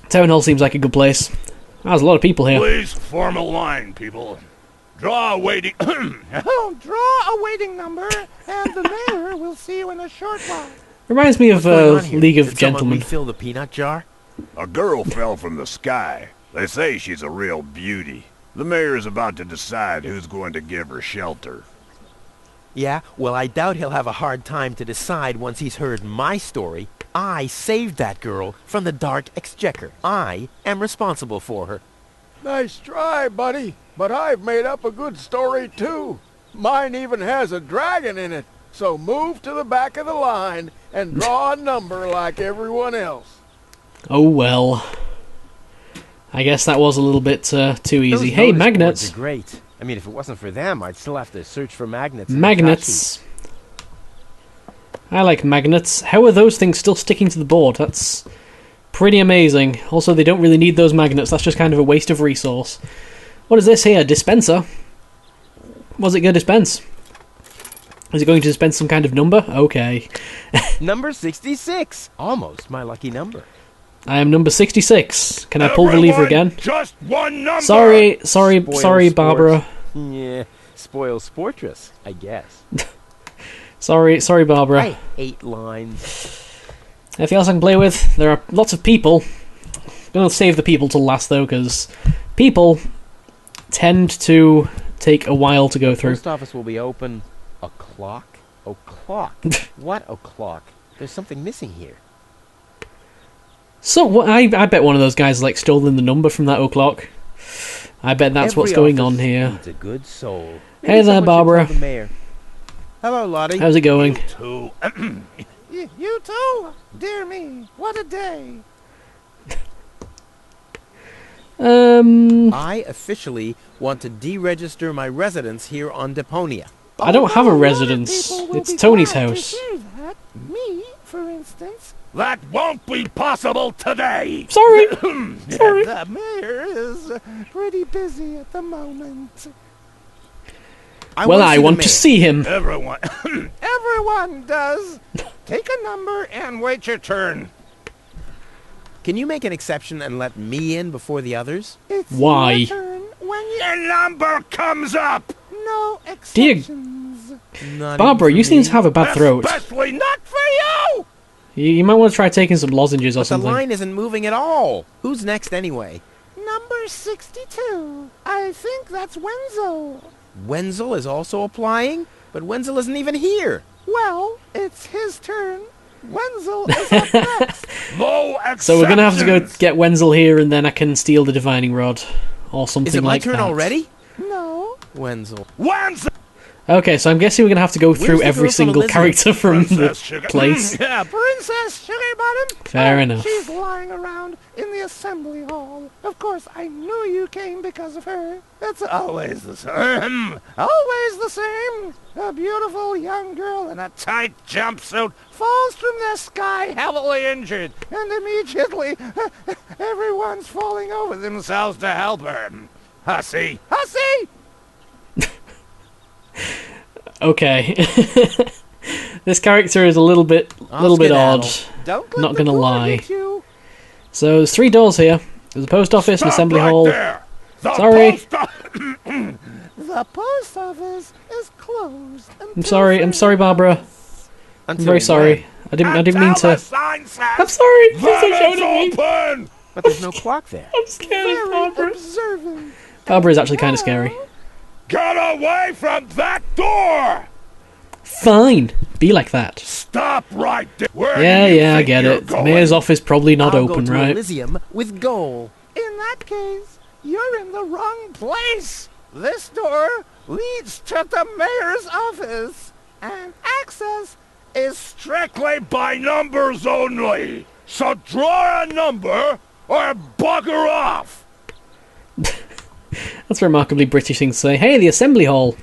Town hall seems like a good place. There's a lot of people here. Please form a line, people. Draw a waiting... Draw a waiting number, and the mayor will see you in a short while. Reminds me of League of Did Gentlemen. someone refill the peanut jar? A girl fell from the sky. They say she's a real beauty. The mayor is about to decide who's going to give her shelter. Yeah, well, I doubt he'll have a hard time to decide once he's heard my story. I saved that girl from the Dark Exchequer. I am responsible for her. Nice try, buddy. But I've made up a good story, too. Mine even has a dragon in it. So move to the back of the line and draw a number like everyone else. Oh well. I guess that was a little bit too easy. Those Hey, notice magnets. boards are great. I mean, if it wasn't for them, I'd still have to search for magnets. Magnets. I like magnets. How are those things still sticking to the board? That's pretty amazing. Also, they don't really need those magnets. That's just kind of a waste of resource. What is this here? Dispenser? What's it going to dispense? Is it going to dispense some kind of number? Okay. Number 66. Almost my lucky number. I am number 66. Can I pull the lever again? Just one number! Sorry, Spoil Barbara. sports. Yeah, spoil sportress, I guess. Sorry, Barbara. I hate lines. Anything else I can play with? There are lots of people. I'm going to save the people till last, though, because people tend to take a while to go through. Post office will be open. O'clock? O'clock? What o'clock? There's something missing here. So, I bet one of those guys like stolen the number from that o'clock. I bet that's what's going on here. Needs a good soul. Hey there, Barbara. The mayor. Hello, Lottie. How's it going? You too? Dear me, what a day. I officially want to deregister my residence here on Deponia. I don't have a residence. It's Tony's house. Me, for instance. That won't be possible today! Sorry. Sorry. The mayor is pretty busy at the moment. Well, I want to see him. Everyone... Everyone does. Take a number and wait your turn. Can you make an exception and let me in before the others? It's Why? your turn when Your number comes up! no exceptions. Not Barbara, even you for seem me? to have a bad throat. Especially not for you! You might want to try taking some lozenges or But the something. line isn't moving at all. Who's next anyway? Number 62. I think that's Wenzel. Wenzel is also applying? But Wenzel isn't even here. Well, it's his turn. Wenzel is up next. No exceptions! So we're going to have to go get Wenzel here, and then I can steal the divining rod. Or something Is it my like turn that. already? No. Wenzel. Wenzel! Okay, so I'm guessing we're going to have to go through the every girl from single Elizabeth? character from the Princess Sugar- place. Yeah, Princess Sugarbottom? Fair enough. She's lying around in the assembly hall. Of course, I knew you came because of her. It's always the same. Always the same. A beautiful young girl in a tight jumpsuit falls from the sky heavily injured. And immediately, everyone's falling over themselves to help her. Hussy! Hussy! Okay. This character is a little bit odd. Don't let Not the gonna door lie. hit you. So there's 3 doors here. There's a post office, an Stop assembly right hall. there. The Sorry. The post office is closed. I'm sorry, Barbara. I'm very sorry. I didn't mean to. I'm sorry. Please don't shout at me. Open! But there's no clock there. I'm scared of Very Barbara. observant. Barbara is actually kind of scary. Get away from that door! Fine. Be like that. Stop right there. Where Yeah, do you I think get you're it. going? Mayor's office probably not I'll open, go to right? Elysium with goal. In that case, you're in the wrong place. This door leads to the mayor's office, and access is Strictly by numbers only. So draw a number or bugger off. That's a remarkably British thing to say. Hey, the assembly hall.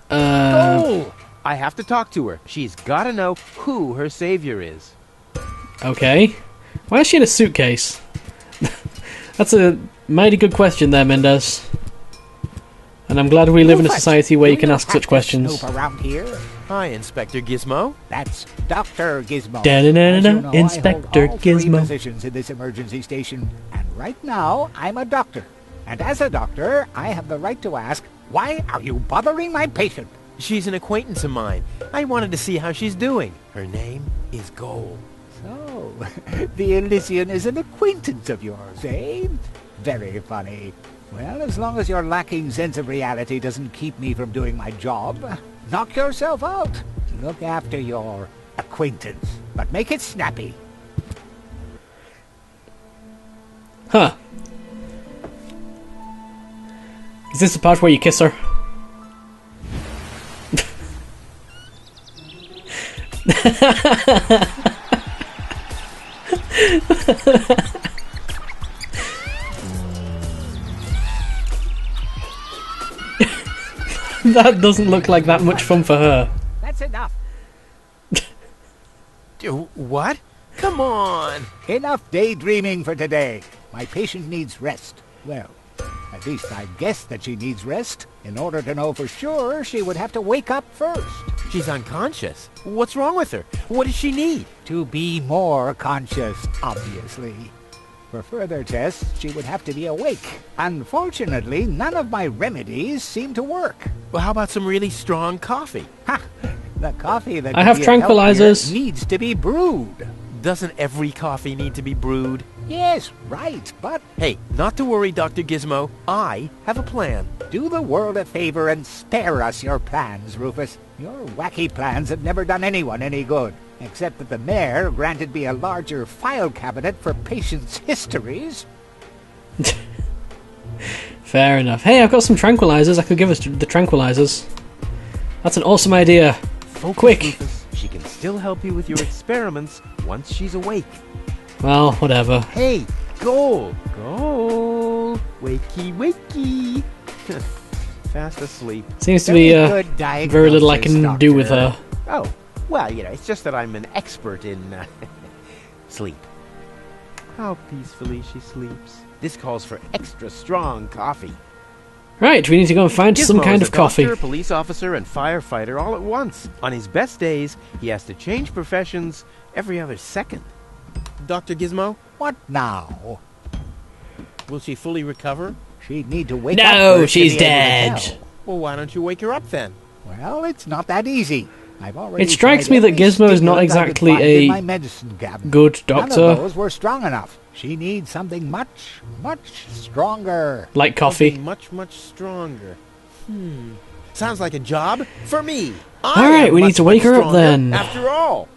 Goal! I have to talk to her. She's got to know who her savior is. Okay. Why is she in a suitcase? That's a mighty good question there, Mendez. And I'm glad we live in a society where you can ask such questions. around here. Hi, Inspector Gizmo. That's Dr. Gizmo. Da-da-da-da-da, As you know, Inspector I hold all three Gizmo. positions in this emergency station, and right now I'm a doctor. And as a doctor, I have the right to ask, why are you bothering my patient? She's an acquaintance of mine. I wanted to see how she's doing. Her name is Gold. So, the Elysian is an acquaintance of yours, eh? Very funny. Well, as long as your lacking sense of reality doesn't keep me from doing my job, knock yourself out. Look after your acquaintance, but make it snappy. Huh. Is this the part where you kiss her? That doesn't look like that much fun for her. That's enough. What? Come on! Enough daydreaming for today. My patient needs rest. Well, at least I guess that she needs rest. In order to know for sure, she would have to wake up first. She's unconscious. What's wrong with her? What does she need? To be more conscious, obviously. For further tests, she would have to be awake. Unfortunately, none of my remedies seem to work. Well, how about some really strong coffee? Ha! The coffee that I have could be a help tranquilizers. here needs to be brewed. Doesn't every coffee need to be brewed? Yes, right, but Hey, not to worry, Dr. Gizmo. I have a plan. do the world a favor and spare us your plans, Rufus. Your wacky plans have never done anyone any good, except that the mayor granted me a larger file cabinet for patients' histories. Fair enough. Hey, I've got some tranquilizers. I could give us the tranquilizers. That's an awesome idea. Focus, Quick. Rufus. She can still help you with your experiments once she's awake. Well, whatever. Hey, Gold! Gold! Wakey, wakey! Fast asleep. Seems to be Very good very little I can diagnosis, do with Doctor. her. Oh, well, it's just that I'm an expert in sleep. How peacefully she sleeps. This calls for extra strong coffee. Right, we need to go and find some Gizmo kind is of a coffee. doctor, police officer, and firefighter all at once. On his best days, he has to change professions every other second. Dr. Gizmo, What now? will she fully recover? She'd need to wake up No, first to she's be able to dead. tell. Well, why don't you wake her up then? Well, it's not that easy. I've already It strikes tried me that every Gizmo is not stimulant I could exactly find a in my medicine cabinet. good None of doctor. those were strong enough. She needs something much, much stronger. Like coffee. Something much, much stronger. Sounds like a job for me. All right, we need to wake her up then. After all,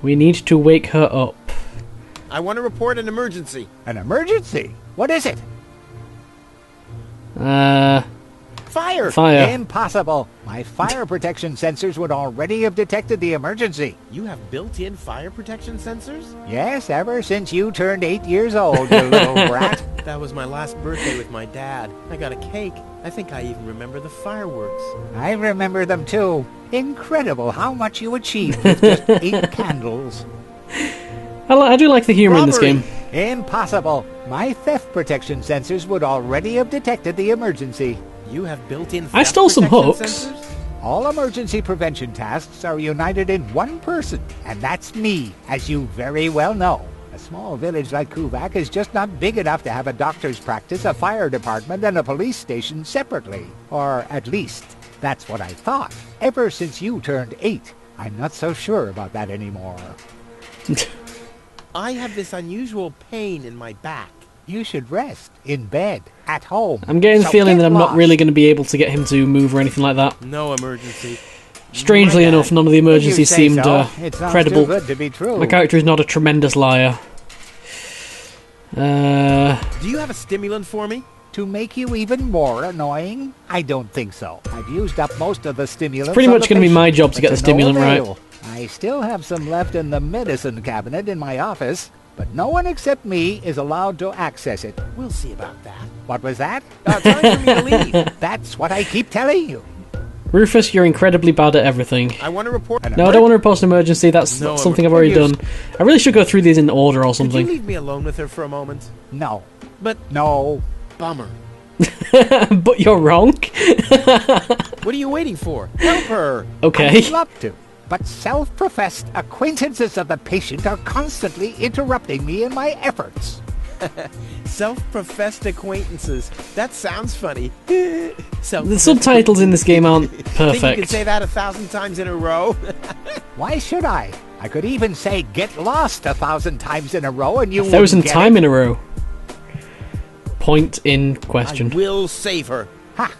We need to wake her up. I want to report an emergency. An emergency? What is it? Fire! Fire. Impossible. My fire protection sensors would already have detected the emergency. You have built-in fire protection sensors? Yes, ever since you turned 8 years old, you little brat. That was my last birthday with my dad. I got a cake. I think I even remember the fireworks. I remember them too. Incredible how much you achieved with just 8 candles. I do like the humor in this Robbery. game. Impossible. My theft protection sensors would already have detected the emergency. You have built-in I stole some theft hooks. protection sensors? All emergency prevention tasks are united in one person, and that's me, as you very well know. A small village like Kuvak is just not big enough to have a doctor's practice, a fire department, and a police station separately. Or at least, that's what I thought. Ever since you turned 8, I'm not so sure about that anymore. I have this unusual pain in my back. You should rest in bed, at home. I'm getting the So feeling get that I'm not lost. really going to be able to get him to move or anything like that. No emergency. Strangely My bad. enough, none of the If you emergencies say seemed so. It sounds credible. too good to be true. My character is not a tremendous liar. Do you have a stimulant for me? To make you even more annoying? I don't think so. I've used up most of the stimulants. pretty on much the gonna be my patient, job to but get the no stimulant right. avail. I still have some left in the medicine cabinet in my office, but no one except me is allowed to access it. We'll see about that. What was that? Time for me to leave. That's what I keep telling you. Rufus, you're incredibly bad at everything. I want to report... An No, I don't want to report an emergency. That's No, something I've already done. I really should go through these in order or Could you something. leave me alone with her for a moment? No. But, No. bummer. But you're wrong. What are you waiting for? Help her! Okay. I'd love to, but self-professed acquaintances of the patient are constantly interrupting me in my efforts. Self-professed acquaintances. That sounds funny. The subtitles in this game aren't Think you can perfect. say that 1,000 times in a row? Why should I? I could even say "get lost" 1,000 times in a row, and you 1,000 wouldn't get times it. in a row. Point in I question. will save her. Ha!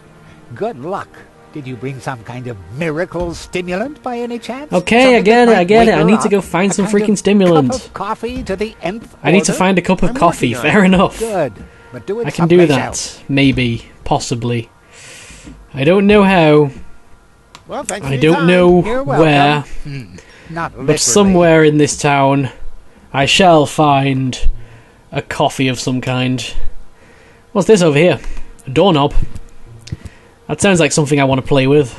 Good luck. Did you bring some kind of miracle stimulant by any chance? Okay, I Something get that it, I might get it. wake I her need to up? go find A some kind freaking of stimulant. Cup of coffee to the nth I need to order? find a cup of I'm coffee. working on Fair it. enough. Good, but do it I can do someplace that. else. Maybe. Possibly. I don't know how. Well, thanks for I your don't time. know You're where. welcome. Not literally. But somewhere in this town, I shall find a coffee of some kind. What's this over here? A doorknob. That sounds like something I want to play with.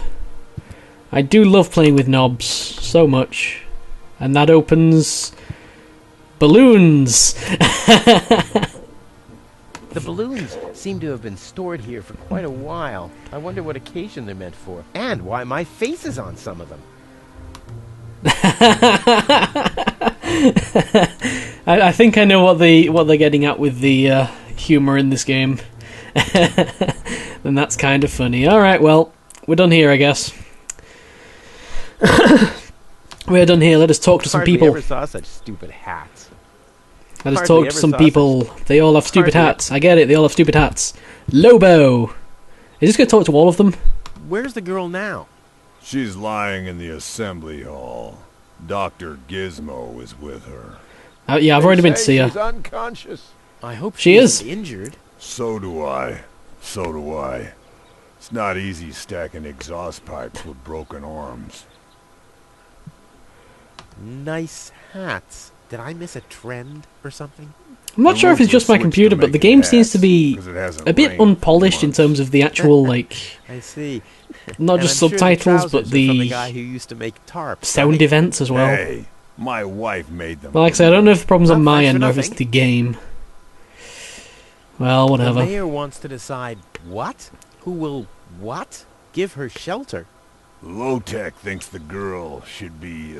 I do love playing with knobs so much. And that opens balloons. The balloons seem to have been stored here for quite a while. I wonder what occasion they're meant for. And why my face is on some of them. I think I know what they're getting at with the humor in this game. And that's kind of funny. Alright, well, we're done here, I guess. We're done here. Let us talk to some Hardly people. ever saw such stupid hats. Let us hardly talk to ever some saw people. They all have stupid Hardly- hats. I get it. They all have stupid hats. Lobo! Is this going to talk to all of them? Where's the girl now? She's lying in the assembly hall. Dr. Gizmo is with her. Yeah, I've already been to see her. She's unconscious. I hope She she is. isn't injured. So do I. So do I. It's not easy stacking exhaust pipes with broken arms. Nice hats. Did I miss a trend or something? I'm not The sure if it's roof was just my switched to computer, but the make game it seems to hats, be 'cause it hasn't a bit rained for unpolished in months. terms of the actual, like, I see. not And just I'm sure the subtitles, trousers but are from the the guy who used to make tarps. sound right? events as well. Hey, my wife made them. Well, like I said, I don't know if the problem's on Well, my thanks for end or if it's nothing. the game. Well, The whatever. mayor wants to decide what? Who will what? Give her shelter. Low-Tech thinks the girl should be,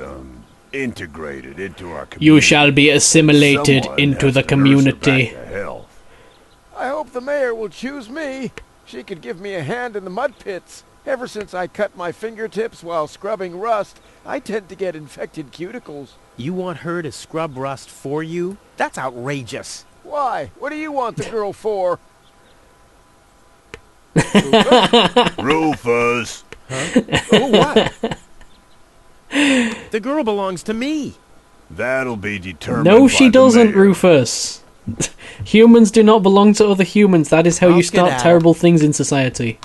integrated into our community. You shall be assimilated Someone into has the to nurse her back community. to health. I hope the mayor will choose me. She could give me a hand in the mud pits. Ever since I cut my fingertips while scrubbing rust, I tend to get infected cuticles. You want her to scrub rust for you? That's outrageous. Why? What do you want the girl for? Rufus! Oh, what? The girl belongs to me. That'll be determined No, by she the doesn't, mayor. Rufus. Humans do not belong to other humans. That is how I'll you start skedaddle. terrible things in society.